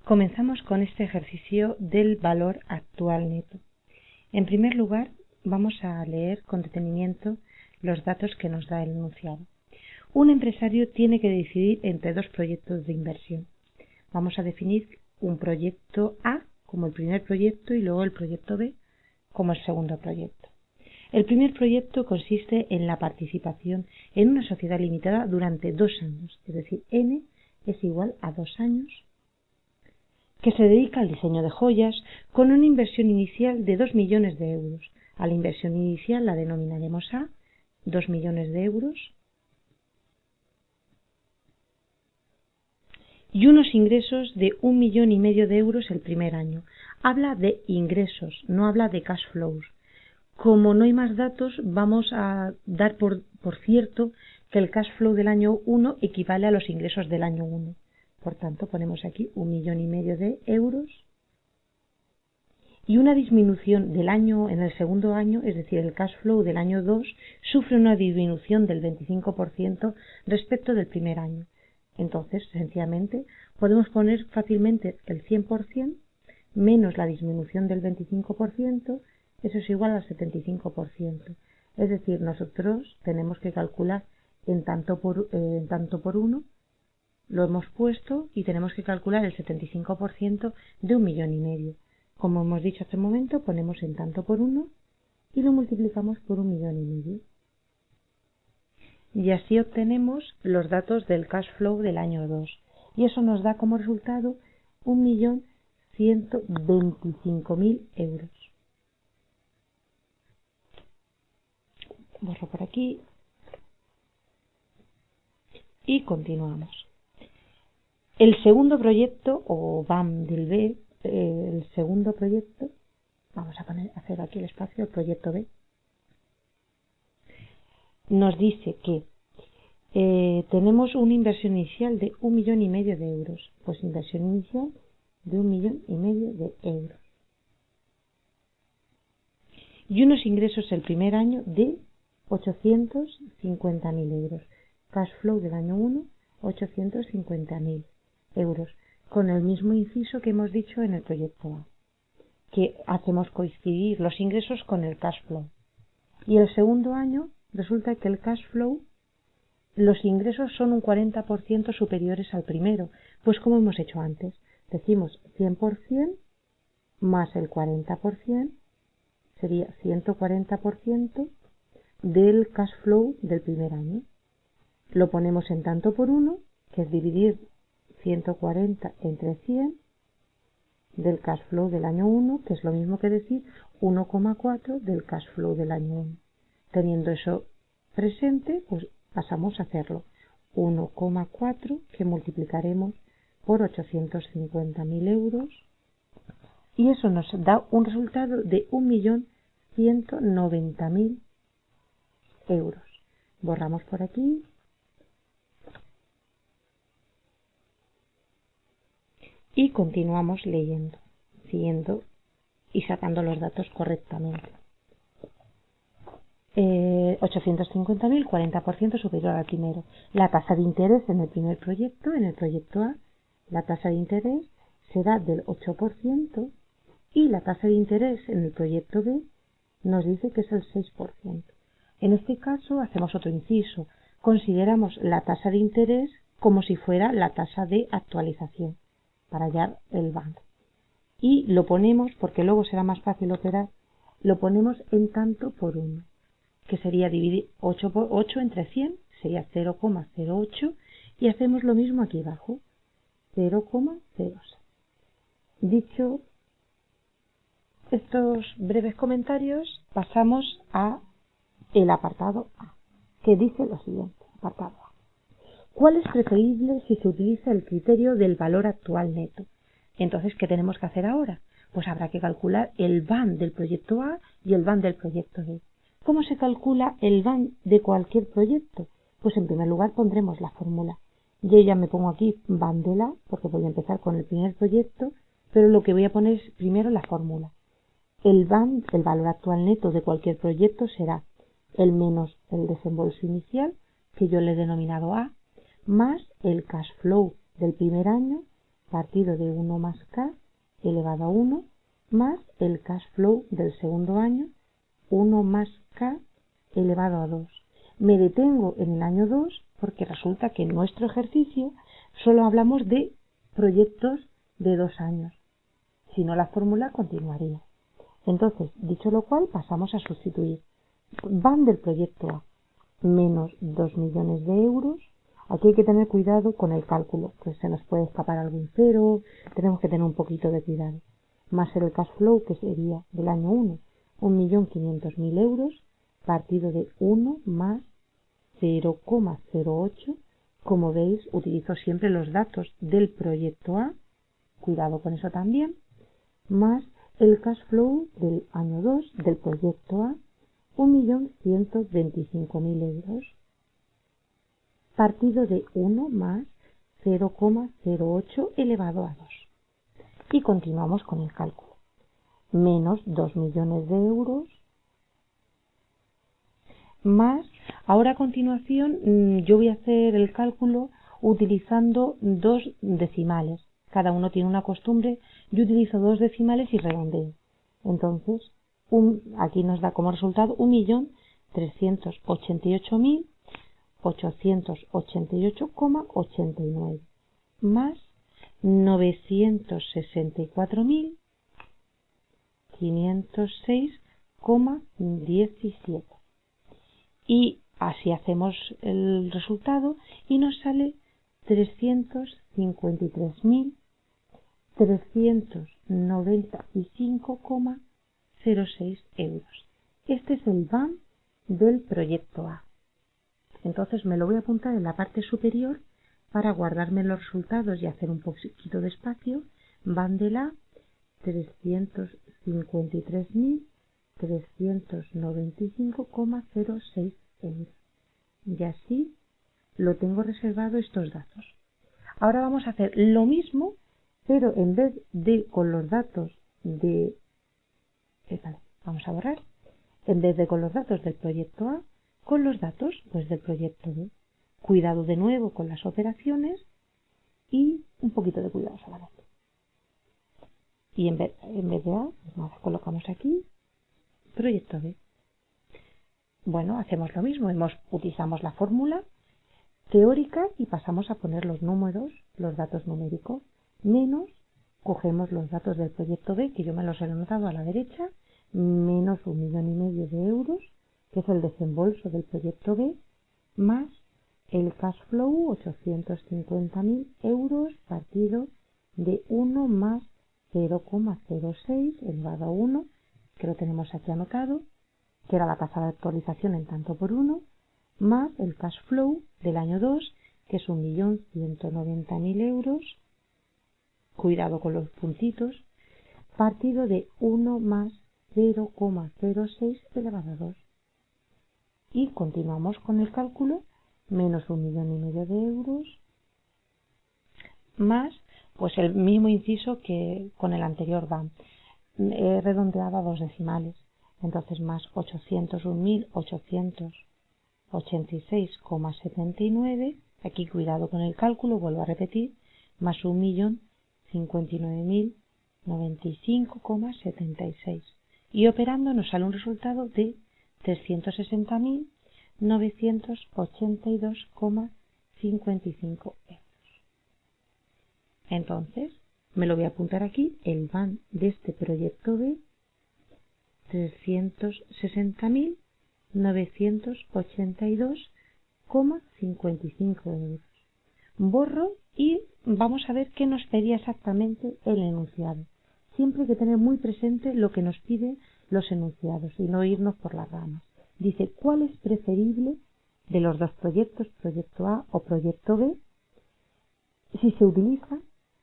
Comenzamos con este ejercicio del valor actual neto. En primer lugar, vamos a leer con detenimiento los datos que nos da el enunciado. Un empresario tiene que decidir entre dos proyectos de inversión. Vamos a definir un proyecto A como el primer proyecto y luego el proyecto B como el segundo proyecto. El primer proyecto consiste en la participación en una sociedad limitada durante 2 años, es decir, N es igual a 2 años, que se dedica al diseño de joyas con una inversión inicial de 2 millones de euros. A la inversión inicial la denominaremos A, 2 millones de euros, y unos ingresos de 1,5 millones de euros el primer año. Habla de ingresos, no habla de cash flows. Como no hay más datos, vamos a dar por cierto que el cash flow del año 1 equivale a los ingresos del año 1. Por tanto, ponemos aquí 1,5 millones de euros y una disminución del año en el segundo año, es decir, el cash flow del año 2 sufre una disminución del 25% respecto del primer año. Entonces, sencillamente, podemos poner fácilmente el 100% menos la disminución del 25%, eso es igual al 75%. Es decir, nosotros tenemos que calcular en tanto por 1, lo hemos puesto y tenemos que calcular el 75% de 1,5 millones. Como hemos dicho hace un momento, ponemos en tanto por 1 y lo multiplicamos por 1,5 millones. Y así obtenemos los datos del cash flow del año 2. Y eso nos da como resultado 1.125.000 euros. Borro por aquí y continuamos. El segundo proyecto, o BAM del B, el segundo proyecto, vamos a hacer aquí el espacio, el proyecto B, nos dice que tenemos una inversión inicial de 1,5 millones de euros. Pues inversión inicial de 1,5 millones de euros. Y unos ingresos el primer año de 850.000 euros. Cash flow del año 1, 850.000 euros. Con el mismo inciso que hemos dicho en el proyecto A, que hacemos coincidir los ingresos con el cash flow. Y el segundo año resulta que el cash flow, los ingresos son un 40% superiores al primero, pues como hemos hecho antes, decimos 100% más el 40%, sería 140% del cash flow del primer año. Lo ponemos en tanto por 1, que es dividir 140 entre 100 del cash flow del año 1, que es lo mismo que decir 1,4 del cash flow del año 1. Teniendo eso presente, pues pasamos a hacerlo. 1,4 que multiplicaremos por 850.000 euros y eso nos da un resultado de 1.190.000 euros. Borramos por aquí y continuamos leyendo, siguiendo y sacando los datos correctamente. 850.000, 40% superior al primero. La tasa de interés en el primer proyecto, en el proyecto A, la tasa de interés será del 8% y la tasa de interés en el proyecto B nos dice que es el 6%. En este caso hacemos otro inciso. Consideramos la tasa de interés como si fuera la tasa de actualización para hallar el BAM. Y lo ponemos, porque luego será más fácil operar, lo ponemos en tanto por 1. Que sería dividir 8 por 8 entre 100, sería 0,08, y hacemos lo mismo aquí abajo, 0,06. Dicho estos breves comentarios, pasamos a el apartado A, que dice lo siguiente, apartado A. ¿Cuál es preferible si se utiliza el criterio del valor actual neto? Entonces, ¿qué tenemos que hacer ahora? Pues habrá que calcular el BAM del proyecto A y el BAM del proyecto B. ¿Cómo se calcula el BAM de cualquier proyecto? Pues en primer lugar pondremos la fórmula. Yo ya me pongo aquí BAM de la, porque voy a empezar con el primer proyecto, pero lo que voy a poner es primero la fórmula. El BAM, el valor actual neto de cualquier proyecto, será el menos el desembolso inicial, que yo le he denominado A, más el cash flow del primer año, partido de 1 más K elevado a 1 más el cash flow del segundo año, 1 más K elevado a 2. Me detengo en el año 2 porque resulta que en nuestro ejercicio solo hablamos de proyectos de 2 años. Si no, la fórmula continuaría. Entonces, dicho lo cual, pasamos a sustituir. Van del proyecto A menos 2 millones de euros. Aquí hay que tener cuidado con el cálculo, pues se nos puede escapar algún cero, tenemos que tener un poquito de cuidado. Más el cash flow, que sería del año 1, 1.500.000 euros, partido de 1 más 0,08. Como veis, utilizo siempre los datos del proyecto A, cuidado con eso también, más el cash flow del año 2 del proyecto A, 1.125.000 euros, partido de 1 más 0,08 elevado a 2. Y continuamos con el cálculo. Menos 2 millones de euros, más, ahora a continuación yo voy a hacer el cálculo utilizando 2 decimales. Cada uno tiene una costumbre, yo utilizo 2 decimales y redondeo. Entonces, aquí nos da como resultado 1.388.888,89 más 964.506,17. Y así hacemos el resultado y nos sale 353.395,06 euros. Este es el BAM del proyecto A. Entonces me lo voy a apuntar en la parte superior para guardarme los resultados y hacer un poquito de espacio. BAM del A, 353.395,06 euros. Y así lo tengo reservado estos datos. Ahora vamos a hacer lo mismo, pero en vez de con los datos de... vamos a borrar. En vez de con los datos del proyecto A, con los datos pues del proyecto B. Cuidado de nuevo con las operaciones y un poquito de cuidado solamente. Y en vez de A, pues nada, colocamos aquí proyecto B. Bueno, hacemos lo mismo, utilizamos la fórmula teórica y pasamos a poner los números, los datos numéricos, menos, cogemos los datos del proyecto B, que yo me los he anotado a la derecha, menos 1,5 millones de euros, que es el desembolso del proyecto B, más el cash flow, 850.000 euros, partido de 1 más 0,06 elevado a 1, que lo tenemos aquí anotado, que era la tasa de actualización en tanto por 1, más el cash flow del año 2, que es 1.190.000 euros, cuidado con los puntitos, partido de 1 más 0,06 elevado a 2. Y continuamos con el cálculo, menos 1,5 millones de euros, más pues el mismo inciso que con el anterior BAM. He redondeado a 2 decimales, entonces más 801.886,79, aquí cuidado con el cálculo, vuelvo a repetir, más 1.059.095,76. Y operando nos sale un resultado de 360.982,55 euros. Entonces, me lo voy a apuntar aquí, el BAN de este proyecto B, 360.982,55 euros. Borro y vamos a ver qué nos pedía exactamente el enunciado. Siempre hay que tener muy presente lo que nos piden los enunciados y no irnos por las ramas. Dice, ¿cuál es preferible de los dos proyectos, proyecto A o proyecto B, si se utiliza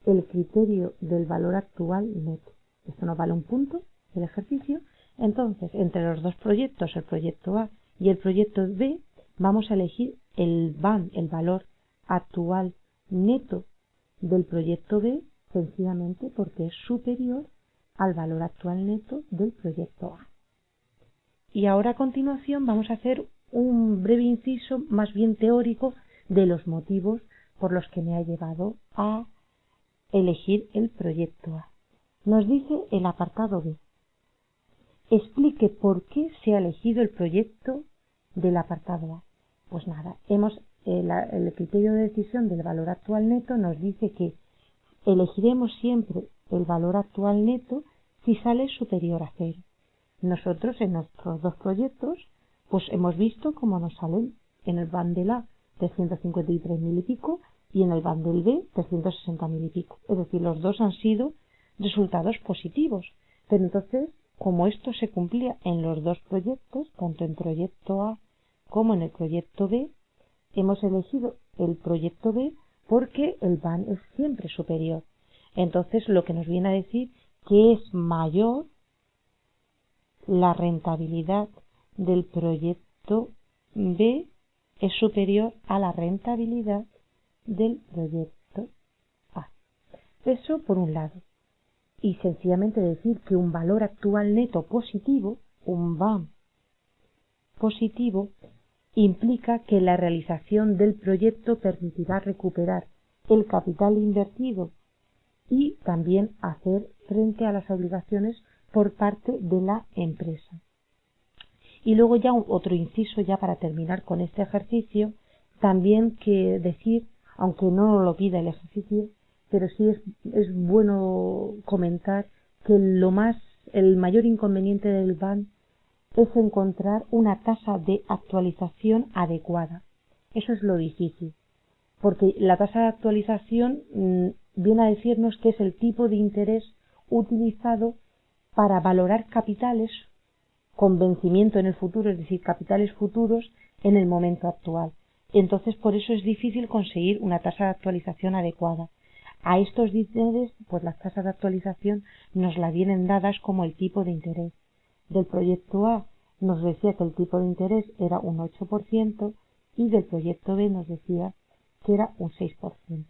el criterio del valor actual neto? Esto nos vale un punto del ejercicio. Entonces, entre los dos proyectos, el proyecto A y el proyecto B, vamos a elegir el BAN, el valor actual neto del proyecto B, sencillamente porque es superior al valor actual neto del proyecto A. Y ahora a continuación vamos a hacer un breve inciso más bien teórico de los motivos por los que me ha llevado a elegir el proyecto A. Nos dice el apartado B. Explique por qué se ha elegido el proyecto del apartado A. Pues nada, el criterio de decisión del valor actual neto nos dice que elegiremos siempre el valor actual neto si sale superior a 0. Nosotros en nuestros dos proyectos pues hemos visto cómo nos salen en el bundle A 353.000 y pico y en el bundle B 360.000 y pico. Es decir, los dos han sido resultados positivos. Pero entonces, como esto se cumplía en los dos proyectos, tanto en proyecto A como en el proyecto B, hemos elegido el proyecto B porque el BAN es siempre superior. Entonces, lo que nos viene a decir que es mayor la rentabilidad del proyecto B es superior a la rentabilidad del proyecto A. Eso por un lado. Y sencillamente decir que un valor actual neto positivo, un BAM positivo, implica que la realización del proyecto permitirá recuperar el capital invertido y también hacer frente a las obligaciones por parte de la empresa. Y luego ya otro inciso ya para terminar con este ejercicio, también que decir, aunque no lo pida el ejercicio, pero sí es bueno comentar que el mayor inconveniente del BAN es encontrar una tasa de actualización adecuada. Eso es lo difícil, porque la tasa de actualización viene a decirnos que es el tipo de interés utilizado para valorar capitales con vencimiento en el futuro, es decir, capitales futuros en el momento actual. Entonces, por eso es difícil conseguir una tasa de actualización adecuada. A estos intereses, pues las tasas de actualización nos la vienen dadas como el tipo de interés. Del proyecto A nos decía que el tipo de interés era un 8% y del proyecto B nos decía que era un 6%.